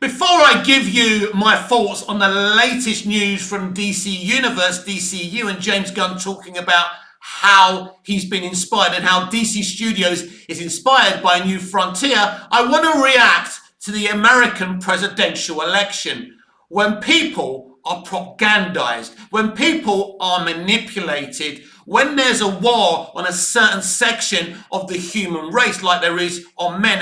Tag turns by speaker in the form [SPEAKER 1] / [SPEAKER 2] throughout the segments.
[SPEAKER 1] Before I give you my thoughts on the latest news from DC Universe, DCU, and James Gunn talking about how he's been inspired and how DC Studios is inspired by a new frontier, I want to react to the American presidential election. When people are propagandized, when people are manipulated, when there's a war on a certain section of the human race, like there is on men,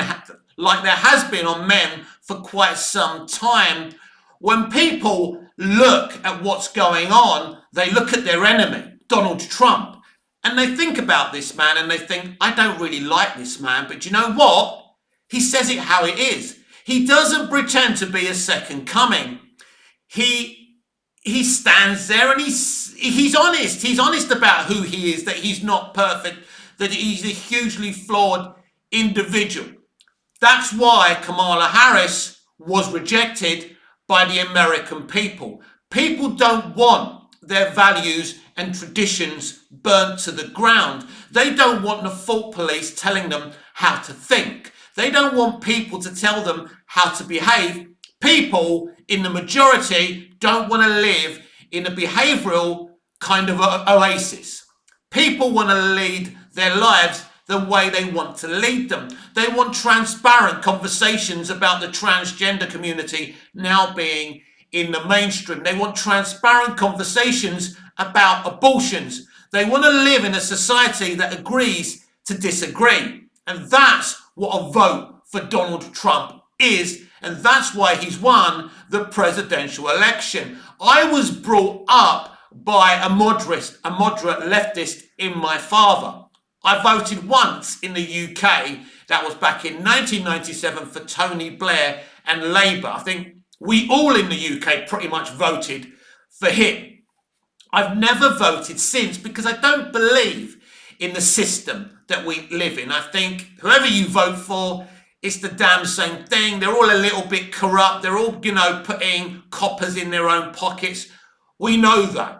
[SPEAKER 1] like there has been on men for quite some time, when people look at what's going on, they look at their enemy, Donald Trump, and they think about this man and they think, I don't really like this man, but you know what? He says it how it is. He doesn't pretend to be a second coming. He stands there and he's honest. He's honest about who he is, that he's not perfect, that he's a hugely flawed individual. That's why Kamala Harris was rejected by the American people. People don't want their values and traditions burnt to the ground. They don't want the thought police telling them how to think. They don't want people to tell them how to behave. People in the majority don't want to live in a behavioral kind of oasis. People want to lead their lives the way they want to lead them. They want transparent conversations about the transgender community now being in the mainstream. They want transparent conversations about abortions. They want to live in a society that agrees to disagree. And that's what a vote for Donald Trump is. And that's why he's won the presidential election. I was brought up by a moderate leftist in my father. I voted once in the UK, that was back in 1997, for Tony Blair and Labour. I think we all in the UK pretty much voted for him. I've never voted since because I don't believe in the system that we live in. I think whoever you vote for, it's the damn same thing. They're all a little bit corrupt. They're all, putting coppers in their own pockets. We know that.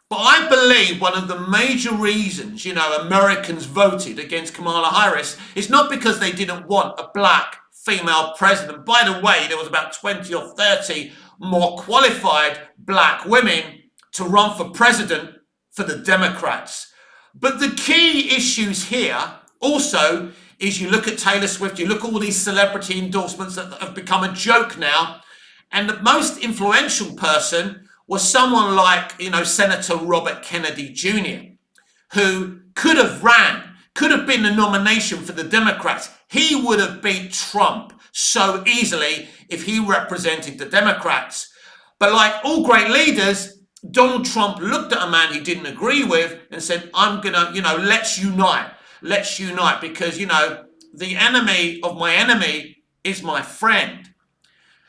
[SPEAKER 1] But I believe one of the major reasons, Americans voted against Kamala Harris is not because they didn't want a black female president. By the way, there was about 20 or 30 more qualified black women to run for president for the Democrats. But the key issues here also is you look at Taylor Swift, you look at all these celebrity endorsements that have become a joke now, and the most influential person was someone like, Senator Robert Kennedy Jr., who could have been the nomination for the Democrats. He would have beat Trump so easily if he represented the Democrats. But like all great leaders, Donald Trump looked at a man he didn't agree with and said, I'm going to, let's unite. Let's unite because, the enemy of my enemy is my friend.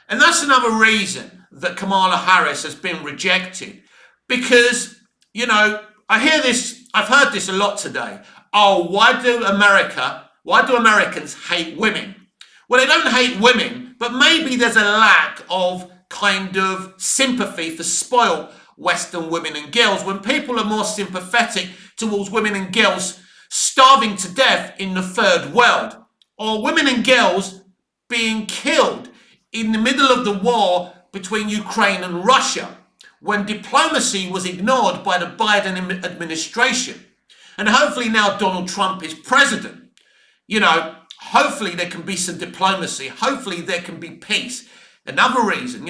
[SPEAKER 1] And that's another reason that Kamala Harris has been rejected. Because, I've heard this a lot today. Oh, why do Americans hate women? Well, they don't hate women, but maybe there's a lack of kind of sympathy for spoiled Western women and girls when people are more sympathetic towards women and girls starving to death in the third world, or women and girls being killed in the middle of the war between Ukraine and Russia, when diplomacy was ignored by the Biden administration. And hopefully now Donald Trump is president. Hopefully there can be some diplomacy. Hopefully there can be peace. Another reason,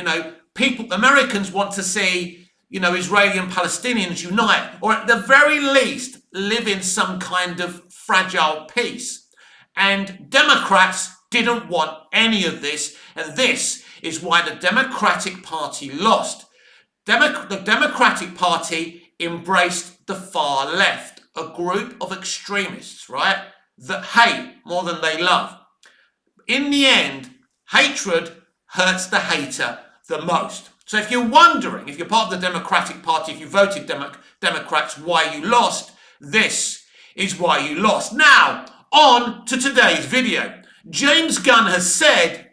[SPEAKER 1] Americans want to see, Israeli and Palestinians unite, or at the very least live in some kind of fragile peace. And Democrats didn't want any of this, and this is why the Democratic Party lost. The Democratic Party embraced the far left, a group of extremists, right, that hate more than they love. In the end, hatred hurts the hater the most. So if you're wondering, if you're part of the Democratic Party, if you voted Democrats, why you lost, this is why you lost. Now, on to today's video. James Gunn has said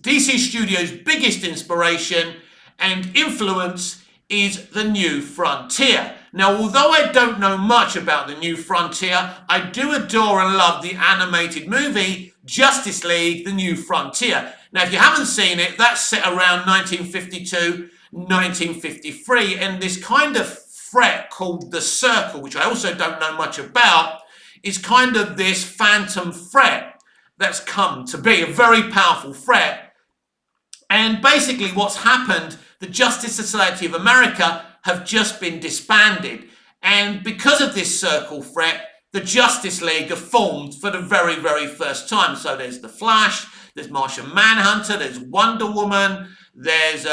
[SPEAKER 1] DC Studios' biggest inspiration and influence is the New Frontier. Now, although I don't know much about the New Frontier, I do adore and love the animated movie Justice League, The New Frontier. Now, if you haven't seen it, that's set around 1952, 1953, and this kind of threat called the Circle, which I also don't know much about, is kind of this phantom threat that's come to be, a very powerful threat. And basically what's happened, the Justice Society of America have just been disbanded. And because of this Circle threat, the Justice League are formed for the very, very first time. So there's the Flash, there's Martian Manhunter, there's Wonder Woman, there's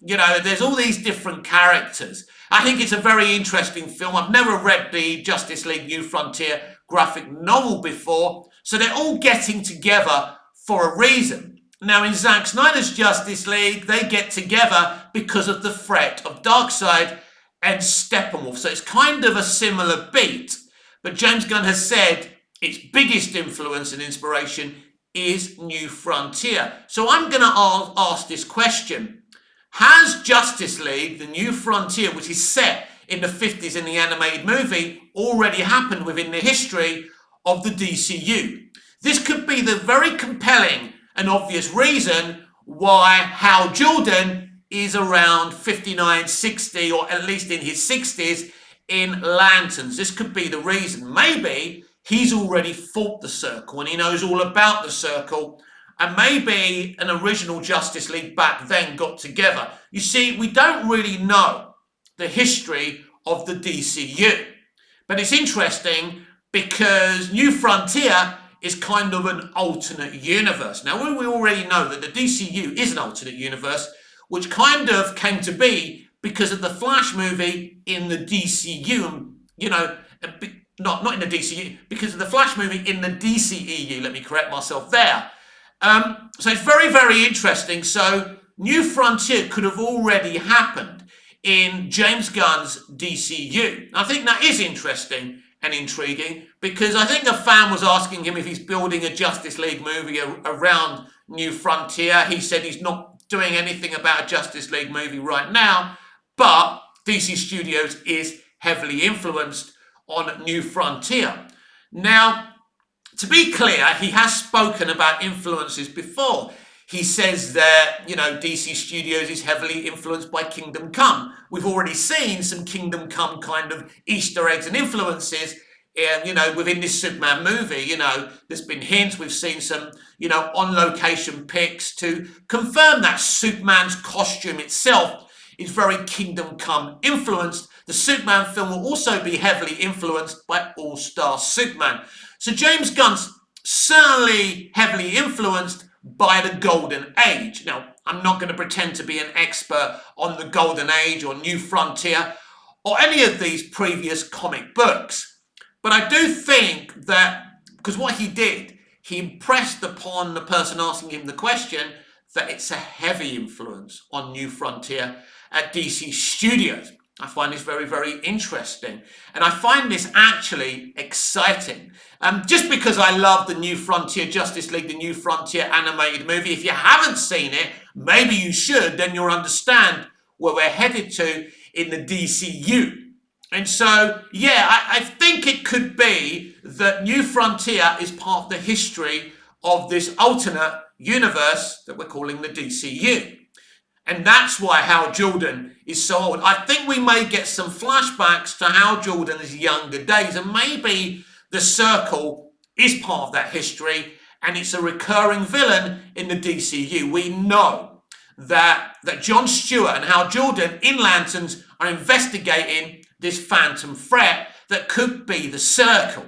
[SPEAKER 1] there's all these different characters. I think it's a very interesting film. I've never read the Justice League New Frontier graphic novel before, so they're all getting together for a reason. Now, in Zack Snyder's Justice League, they get together because of the threat of Darkseid and Steppenwolf. So it's kind of a similar beat. But James Gunn has said its biggest influence and inspiration is New Frontier. So I'm going to ask this question. Has Justice League, The New Frontier, which is set in the 50s in the animated movie, already happened within the history of the DCU? This could be the very compelling and obvious reason why Hal Jordan is around 59, 60, or at least in his 60s in Lanterns. This could be the reason. Maybe he's already fought the Circle and he knows all about the Circle, and maybe an original Justice League back then got together. You see, we don't really know the history of the DCU, but it's interesting because New Frontier is kind of an alternate universe. Now, we already know that the DCU is an alternate universe, which kind of came to be because of the Flash movie in the DCU, not in the DCU, because of the Flash movie in the DCEU, let me correct myself there. So it's very, very interesting. So New Frontier could have already happened in James Gunn's DCU. I think that is interesting and intriguing, because I think a fan was asking him if he's building a Justice League movie around New Frontier. He said he's not doing anything about a Justice League movie right now, but DC Studios is heavily influenced on New Frontier. Now, to be clear, he has spoken about influences before. He says that, DC Studios is heavily influenced by Kingdom Come. We've already seen some Kingdom Come kind of Easter eggs and influences, within this Superman movie. There's been hints. We've seen some, on-location pics to confirm that Superman's costume itself is very Kingdom Come influenced. The Superman film will also be heavily influenced by All-Star Superman. So James Gunn's certainly heavily influenced by the Golden Age. Now, I'm not going to pretend to be an expert on the Golden Age or New Frontier or any of these previous comic books. But I do think that, because what he did, he impressed upon the person asking him the question that it's a heavy influence on New Frontier at DC Studios. I find this very, very interesting. And I find this actually exciting. Just because I love the New Frontier Justice League, the New Frontier animated movie. If you haven't seen it, maybe you should, then you'll understand where we're headed to in the DCU. And so, I think it could be that New Frontier is part of the history of this alternate universe that we're calling the DCU. And that's why Hal Jordan is so old. I think we may get some flashbacks to Hal Jordan's younger days, and maybe the Circle is part of that history, and it's a recurring villain in the DCU. We know that John Stewart and Hal Jordan in Lanterns are investigating this phantom threat that could be the Circle,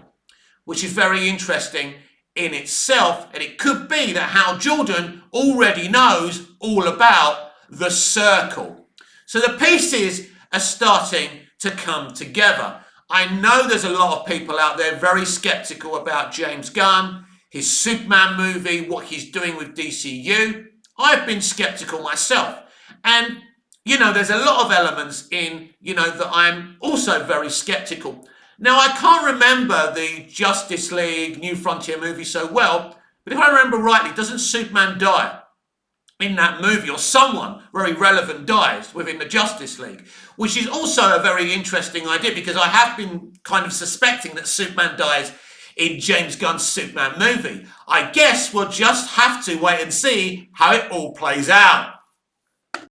[SPEAKER 1] which is very interesting in itself. And it could be that Hal Jordan already knows all about the Circle. So the pieces are starting to come together. I know there's a lot of people out there very skeptical about James Gunn, his Superman movie, what he's doing with DCU. I've been skeptical myself. And, there's a lot of elements in, that I'm also very skeptical. Now, I can't remember the Justice League New Frontier movie so well, but if I remember rightly, doesn't Superman die in that movie, or someone very relevant dies within the Justice League, which is also a very interesting idea, because I have been kind of suspecting that Superman dies in James Gunn's Superman movie. I guess we'll just have to wait and see how it all plays out.